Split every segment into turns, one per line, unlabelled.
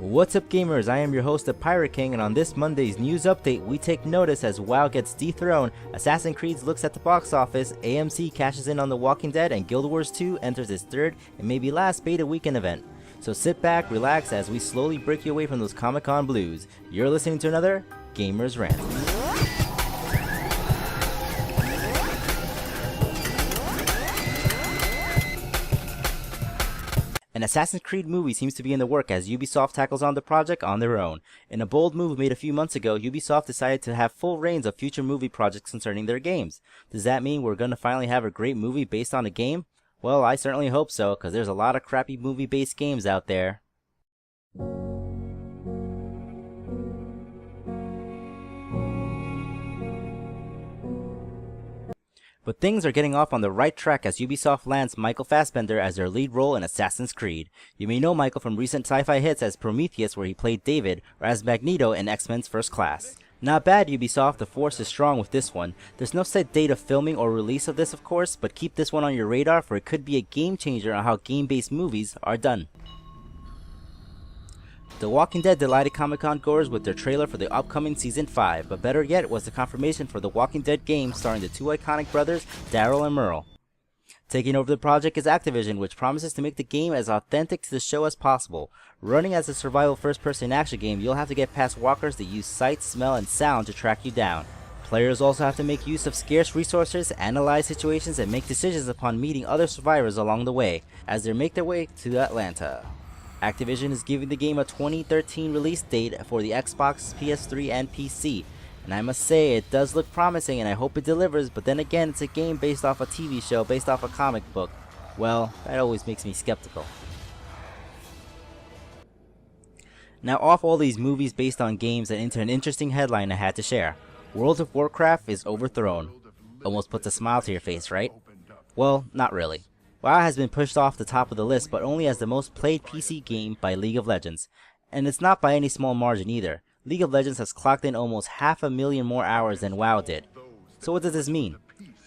What's up gamers, I am your host the Pirate King, and on this Monday's news update we take notice as WoW gets dethroned, Assassin's Creed looks at the box office, AMC cashes in on The Walking Dead, and Guild Wars 2 enters its third and maybe last beta weekend event. So sit back, relax as we slowly break you away from those Comic-Con blues. You're listening to another Gamer's Rant. An Assassin's Creed movie seems to be in the work as Ubisoft tackles on the project on their own. In a bold move made a few months ago, Ubisoft decided to have full reins of future movie projects concerning their games. Does that mean we're gonna finally have a great movie based on a game? Well, I certainly hope so, cause there's a lot of crappy movie-based games out there. But things are getting off on the right track as Ubisoft lands Michael Fassbender as their lead role in Assassin's Creed. You may know Michael from recent sci-fi hits as Prometheus, where he played David, or as Magneto in X-Men's First Class. Not bad, Ubisoft, the force is strong with this one. There's no set date of filming or release of this, of course, but keep this one on your radar, for it could be a game changer on how game-based movies are done. The Walking Dead delighted Comic-Con goers with their trailer for the upcoming Season 5, but better yet was the confirmation for the Walking Dead game starring the two iconic brothers, Daryl and Merle. Taking over the project is Activision, which promises to make the game as authentic to the show as possible. Running as a survival first-person action game, you'll have to get past walkers that use sight, smell, and sound to track you down. Players also have to make use of scarce resources, analyze situations, and make decisions upon meeting other survivors along the way, as they make their way to Atlanta. Activision is giving the game a 2013 release date for the Xbox, PS3, and PC. And I must say, it does look promising and I hope it delivers, but then again, it's a game based off a TV show, based off a comic book. Well, that always makes me skeptical. Now off all these movies based on games and into an interesting headline I had to share. World of Warcraft is overthrown. Almost puts a smile to your face, right? Well, not really. WoW has been pushed off the top of the list, but only as the most played PC game by League of Legends. And it's not by any small margin either. League of Legends has clocked in almost 500,000 more hours than WoW did. So what does this mean?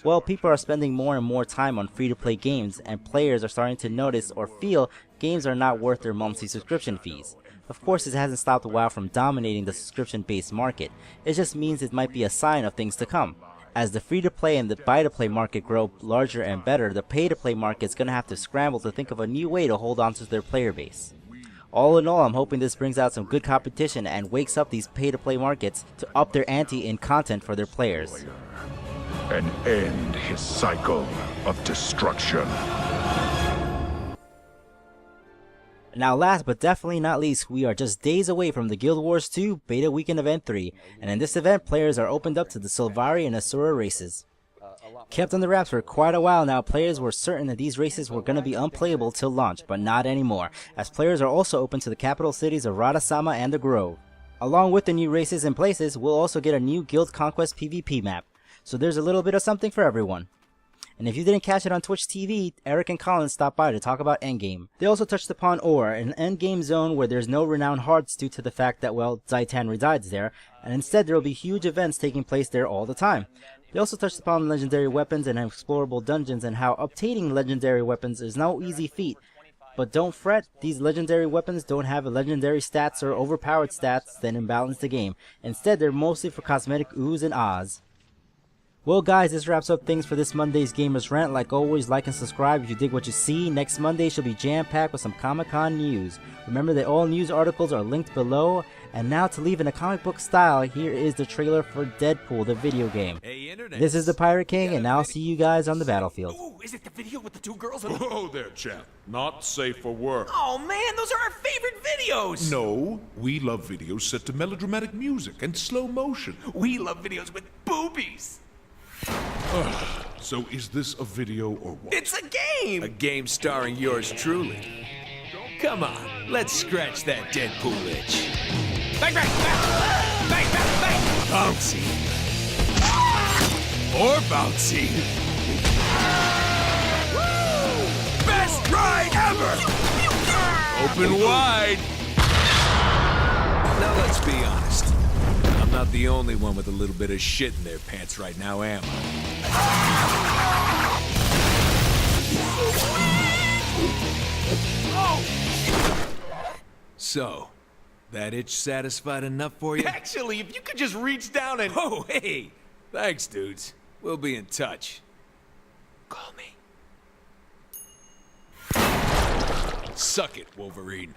Well, people are spending more and more time on free-to-play games, and players are starting to notice or feel games are not worth their monthly subscription fees. Of course, it hasn't stopped WoW from dominating the subscription-based market. It just means it might be a sign of things to come. As the free-to-play and the buy-to-play market grow larger and better, the pay-to-play market is going to have to scramble to think of a new way to hold on to their player base. All in all, I'm hoping this brings out some good competition and wakes up these pay-to-play markets to up their ante in content for their players.
And end his cycle of destruction.
Now last but definitely not least, we are just days away from the Guild Wars 2 Beta Weekend Event 3, and in this event players are opened up to the Sylvari and Asura races. Kept on the wraps for quite a while now, players were certain that these races were going to be unplayable till launch, but not anymore, as players are also open to the capital cities of Radasama and the Grove. Along with the new races and places, we'll also get a new Guild Conquest PvP map, so there's a little bit of something for everyone. And if you didn't catch it on Twitch TV, Eric and Colin stopped by to talk about Endgame. They also touched upon Ore, an endgame zone where there's no renowned hearts due to the fact that, well, Zaitan resides there, and instead there will be huge events taking place there all the time. They also touched upon legendary weapons and explorable dungeons and how obtaining legendary weapons is no easy feat. But don't fret, these legendary weapons don't have legendary stats or overpowered stats that imbalance the game. Instead, they're mostly for cosmetic oohs and ahs. Well guys, this wraps up things for this Monday's Gamers Rant. Like always, like and subscribe if you dig what you see. Next Monday should be jam-packed with some Comic-Con news. Remember that all news articles are linked below. And now to leave in a comic book style, here is the trailer for Deadpool, the video game.
Hey, Internet.
This is the Pirate King, and I'll see you guys on the battlefield.
Ooh, is it the video with the two girls?
Whoa there, chap. Not safe for work.
Oh man, those are our favorite videos!
No, we love videos set to melodramatic music and slow motion.
We love videos with boobies!
So is this a video or what?
It's a game! A game starring yours truly. Come on, let's scratch that Deadpool itch. Bang, bang, bang! Bang, bang, bang! Bouncy. More bouncy. Woo! Best ride ever! Open wide! Now let's be honest. I'm not the only one with a little bit of shit in their pants right now, am I? So, That itch satisfied enough for you?
Actually, if you could just reach down and...
Oh, hey! Thanks, dudes. We'll be in touch. Call me. Suck it, Wolverine.